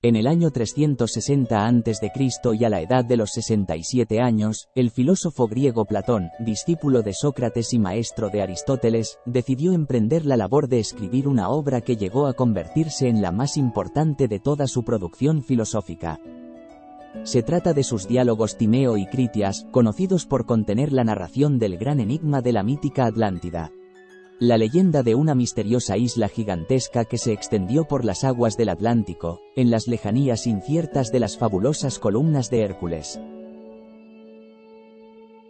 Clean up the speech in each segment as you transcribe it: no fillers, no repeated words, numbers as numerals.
En el año 360 a.C. y a la edad de los 67 años, el filósofo griego Platón, discípulo de Sócrates y maestro de Aristóteles, decidió emprender la labor de escribir una obra que llegó a convertirse en la más importante de toda su producción filosófica. Se trata de sus diálogos Timeo y Critias, conocidos por contener la narración del gran enigma de la mítica Atlántida. La leyenda de una misteriosa isla gigantesca que se extendió por las aguas del Atlántico, en las lejanías inciertas de las fabulosas columnas de Hércules.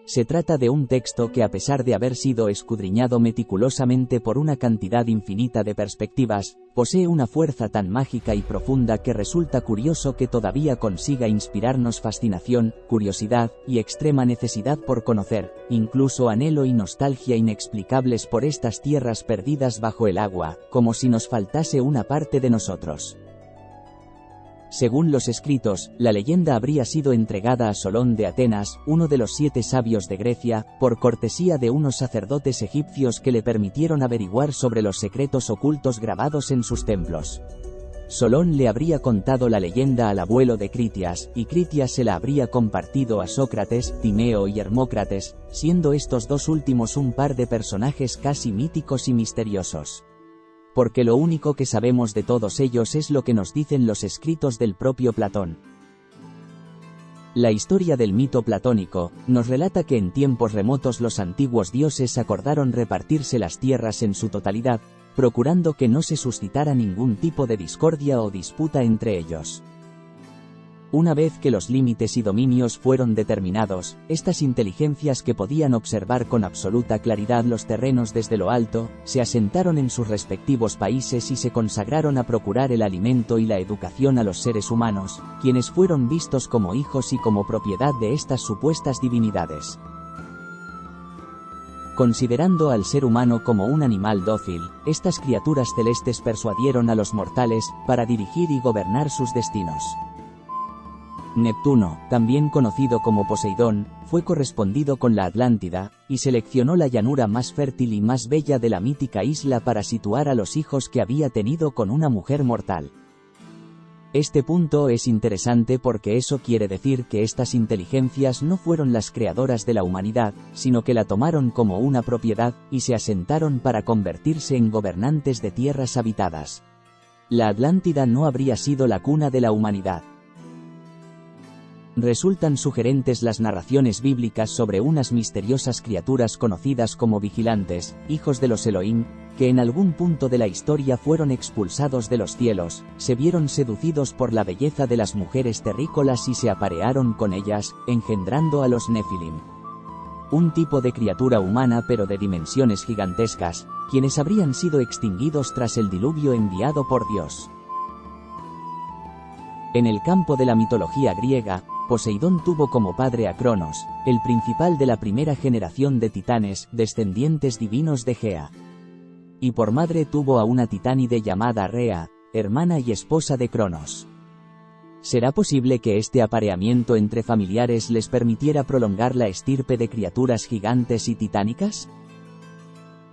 Se trata de un texto que, a pesar de haber sido escudriñado meticulosamente por una cantidad infinita de perspectivas, posee una fuerza tan mágica y profunda que resulta curioso que todavía consiga inspirarnos fascinación, curiosidad y extrema necesidad por conocer, incluso anhelo y nostalgia inexplicables por estas tierras perdidas bajo el agua, como si nos faltase una parte de nosotros. Según los escritos, la leyenda habría sido entregada a Solón de Atenas, uno de los 7 sabios de Grecia, por cortesía de unos sacerdotes egipcios que le permitieron averiguar sobre los secretos ocultos grabados en sus templos. Solón le habría contado la leyenda al abuelo de Critias, y Critias se la habría compartido a Sócrates, Timeo y Hermócrates, siendo estos dos últimos un par de personajes casi míticos y misteriosos. Porque lo único que sabemos de todos ellos es lo que nos dicen los escritos del propio Platón. La historia del mito platónico nos relata que en tiempos remotos los antiguos dioses acordaron repartirse las tierras en su totalidad, procurando que no se suscitara ningún tipo de discordia o disputa entre ellos. Una vez que los límites y dominios fueron determinados, estas inteligencias que podían observar con absoluta claridad los terrenos desde lo alto, se asentaron en sus respectivos países y se consagraron a procurar el alimento y la educación a los seres humanos, quienes fueron vistos como hijos y como propiedad de estas supuestas divinidades. Considerando al ser humano como un animal dócil, estas criaturas celestes persuadieron a los mortales para dirigir y gobernar sus destinos. Neptuno, también conocido como Poseidón, fue correspondido con la Atlántida, y seleccionó la llanura más fértil y más bella de la mítica isla para situar a los hijos que había tenido con una mujer mortal. Este punto es interesante porque eso quiere decir que estas inteligencias no fueron las creadoras de la humanidad, sino que la tomaron como una propiedad, y se asentaron para convertirse en gobernantes de tierras habitadas. La Atlántida no habría sido la cuna de la humanidad. Resultan sugerentes las narraciones bíblicas sobre unas misteriosas criaturas conocidas como vigilantes, hijos de los Elohim, que en algún punto de la historia fueron expulsados de los cielos, se vieron seducidos por la belleza de las mujeres terrícolas y se aparearon con ellas, engendrando a los Nefilim. Un tipo de criatura humana pero de dimensiones gigantescas, quienes habrían sido extinguidos tras el diluvio enviado por Dios. En el campo de la mitología griega, Poseidón tuvo como padre a Cronos, el principal de la primera generación de titanes, descendientes divinos de Gea. Y por madre tuvo a una titánide llamada Rea, hermana y esposa de Cronos. ¿Será posible que este apareamiento entre familiares les permitiera prolongar la estirpe de criaturas gigantes y titánicas?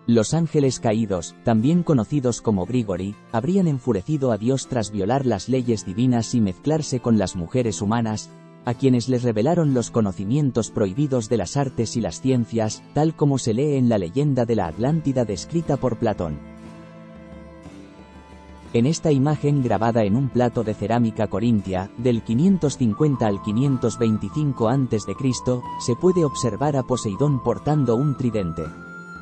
Los ángeles caídos, también conocidos como Grigori, habrían enfurecido a Dios tras violar las leyes divinas y mezclarse con las mujeres humanas, a quienes les revelaron los conocimientos prohibidos de las artes y las ciencias, tal como se lee en la leyenda de la Atlántida descrita por Platón. En esta imagen grabada en un plato de cerámica corintia, del 550 al 525 a.C., se puede observar a Poseidón portando un tridente,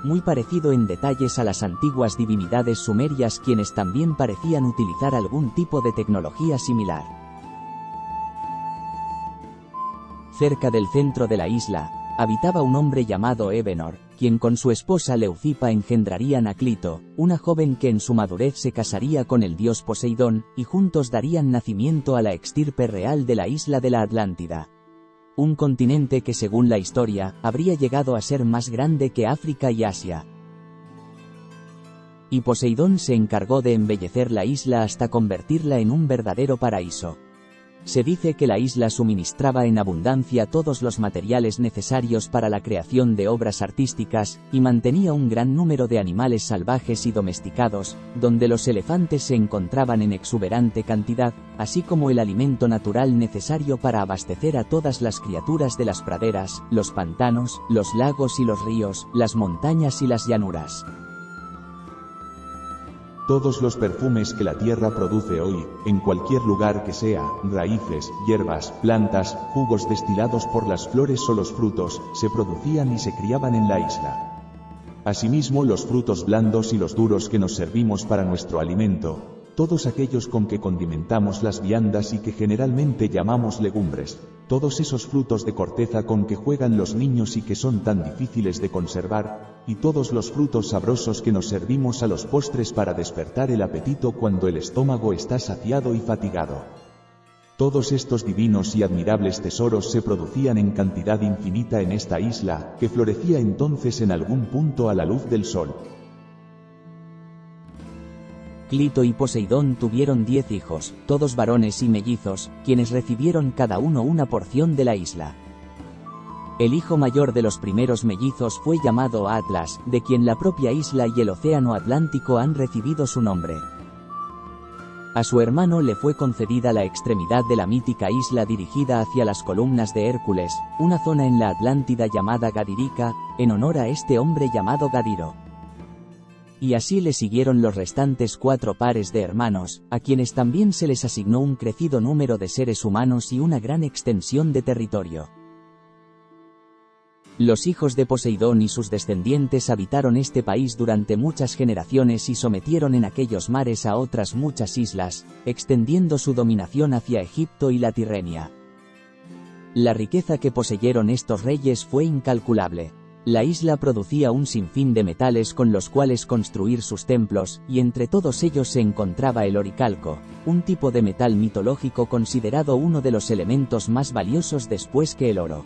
muy parecido en detalles a las antiguas divinidades sumerias, quienes también parecían utilizar algún tipo de tecnología similar. Cerca del centro de la isla, habitaba un hombre llamado Evenor, quien con su esposa Leucipa engendrarían a Clito, una joven que en su madurez se casaría con el dios Poseidón, y juntos darían nacimiento a la extirpe real de la isla de la Atlántida. Un continente que, según la historia, habría llegado a ser más grande que África y Asia. Y Poseidón se encargó de embellecer la isla hasta convertirla en un verdadero paraíso. Se dice que la isla suministraba en abundancia todos los materiales necesarios para la creación de obras artísticas, y mantenía un gran número de animales salvajes y domesticados, donde los elefantes se encontraban en exuberante cantidad, así como el alimento natural necesario para abastecer a todas las criaturas de las praderas, los pantanos, los lagos y los ríos, las montañas y las llanuras. Todos los perfumes que la tierra produce hoy, en cualquier lugar que sea, raíces, hierbas, plantas, jugos destilados por las flores o los frutos, se producían y se criaban en la isla. Asimismo, los frutos blandos y los duros que nos servimos para nuestro alimento, todos aquellos con que condimentamos las viandas y que generalmente llamamos legumbres, todos esos frutos de corteza con que juegan los niños y que son tan difíciles de conservar, y todos los frutos sabrosos que nos servimos a los postres para despertar el apetito cuando el estómago está saciado y fatigado. Todos estos divinos y admirables tesoros se producían en cantidad infinita en esta isla, que florecía entonces en algún punto a la luz del sol. Clito y Poseidón tuvieron 10 hijos, todos varones y mellizos, quienes recibieron cada uno una porción de la isla. El hijo mayor de los primeros mellizos fue llamado Atlas, de quien la propia isla y el océano Atlántico han recibido su nombre. A su hermano le fue concedida la extremidad de la mítica isla dirigida hacia las columnas de Hércules, una zona en la Atlántida llamada Gadirica, en honor a este hombre llamado Gadiro. Y así le siguieron los restantes 4 pares de hermanos, a quienes también se les asignó un crecido número de seres humanos y una gran extensión de territorio. Los hijos de Poseidón y sus descendientes habitaron este país durante muchas generaciones y sometieron en aquellos mares a otras muchas islas, extendiendo su dominación hacia Egipto y la Tirrenia. La riqueza que poseyeron estos reyes fue incalculable. La isla producía un sinfín de metales con los cuales construir sus templos, y entre todos ellos se encontraba el oricalco, un tipo de metal mitológico considerado uno de los elementos más valiosos después que el oro.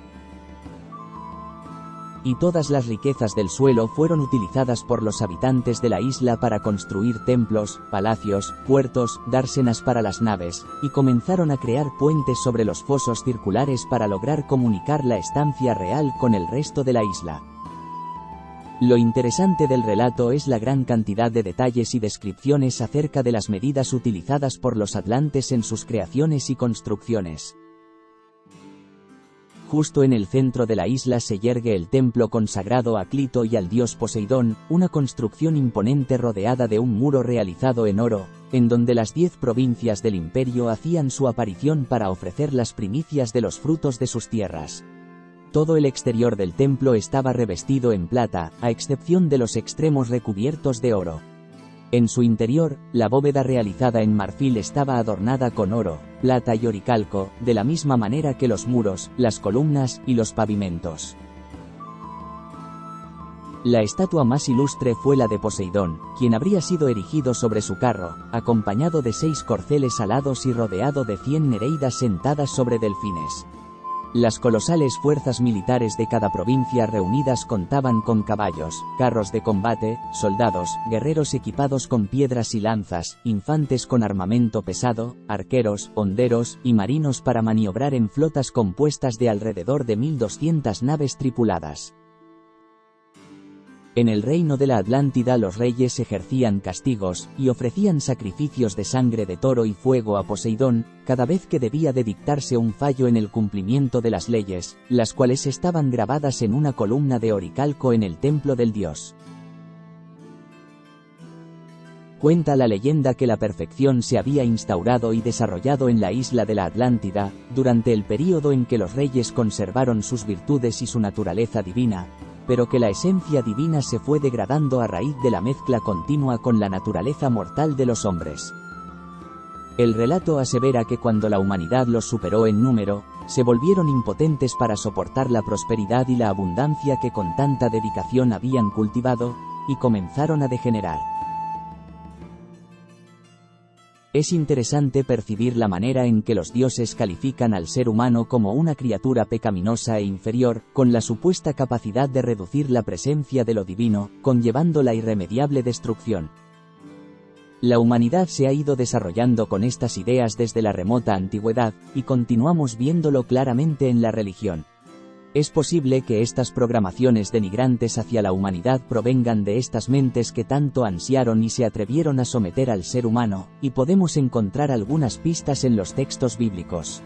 Y todas las riquezas del suelo fueron utilizadas por los habitantes de la isla para construir templos, palacios, puertos, dársenas para las naves, y comenzaron a crear puentes sobre los fosos circulares para lograr comunicar la estancia real con el resto de la isla. Lo interesante del relato es la gran cantidad de detalles y descripciones acerca de las medidas utilizadas por los atlantes en sus creaciones y construcciones. Justo en el centro de la isla se yergue el templo consagrado a Clito y al dios Poseidón, una construcción imponente rodeada de un muro realizado en oro, en donde las 10 provincias del imperio hacían su aparición para ofrecer las primicias de los frutos de sus tierras. Todo el exterior del templo estaba revestido en plata, a excepción de los extremos recubiertos de oro. En su interior, la bóveda realizada en marfil estaba adornada con oro, plata y oricalco, de la misma manera que los muros, las columnas y los pavimentos. La estatua más ilustre fue la de Poseidón, quien habría sido erigido sobre su carro, acompañado de 6 corceles alados y rodeado de 100 nereidas sentadas sobre delfines. Las colosales fuerzas militares de cada provincia reunidas contaban con caballos, carros de combate, soldados, guerreros equipados con piedras y lanzas, infantes con armamento pesado, arqueros, honderos y marinos para maniobrar en flotas compuestas de alrededor de 1200 naves tripuladas. En el reino de la Atlántida los reyes ejercían castigos, y ofrecían sacrificios de sangre de toro y fuego a Poseidón, cada vez que debía de dictarse un fallo en el cumplimiento de las leyes, las cuales estaban grabadas en una columna de oricalco en el templo del dios. Cuenta la leyenda que la perfección se había instaurado y desarrollado en la isla de la Atlántida, durante el período en que los reyes conservaron sus virtudes y su naturaleza divina, pero que la esencia divina se fue degradando a raíz de la mezcla continua con la naturaleza mortal de los hombres. El relato asevera que cuando la humanidad los superó en número, se volvieron impotentes para soportar la prosperidad y la abundancia que con tanta dedicación habían cultivado, y comenzaron a degenerar. Es interesante percibir la manera en que los dioses califican al ser humano como una criatura pecaminosa e inferior, con la supuesta capacidad de reducir la presencia de lo divino, conllevando la irremediable destrucción. La humanidad se ha ido desarrollando con estas ideas desde la remota antigüedad, y continuamos viéndolo claramente en la religión. Es posible que estas programaciones denigrantes hacia la humanidad provengan de estas mentes que tanto ansiaron y se atrevieron a someter al ser humano, y podemos encontrar algunas pistas en los textos bíblicos.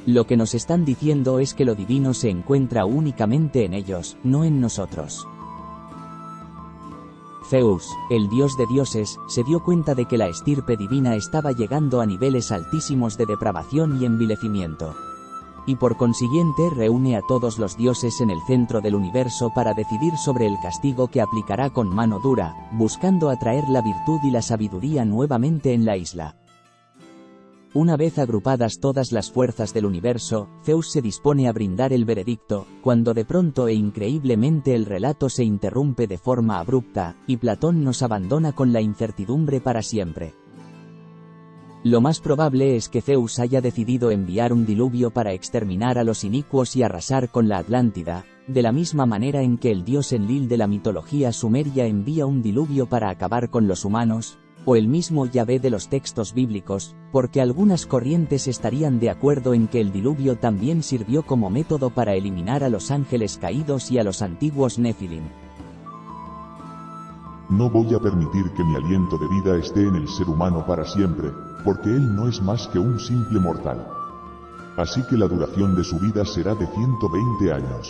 Lo que nos están diciendo es que lo divino se encuentra únicamente en ellos, no en nosotros. Zeus, el dios de dioses, se dio cuenta de que la estirpe divina estaba llegando a niveles altísimos de depravación y envilecimiento. Y por consiguiente reúne a todos los dioses en el centro del universo para decidir sobre el castigo que aplicará con mano dura, buscando atraer la virtud y la sabiduría nuevamente en la isla. Una vez agrupadas todas las fuerzas del universo, Zeus se dispone a brindar el veredicto, cuando de pronto e increíblemente el relato se interrumpe de forma abrupta, y Platón nos abandona con la incertidumbre para siempre. Lo más probable es que Zeus haya decidido enviar un diluvio para exterminar a los inicuos y arrasar con la Atlántida, de la misma manera en que el dios Enlil de la mitología sumeria envía un diluvio para acabar con los humanos, o el mismo Yahvé de los textos bíblicos, porque algunas corrientes estarían de acuerdo en que el diluvio también sirvió como método para eliminar a los ángeles caídos y a los antiguos Nefilim. No voy a permitir que mi aliento de vida esté en el ser humano para siempre, porque él no es más que un simple mortal. Así que la duración de su vida será de 120 años.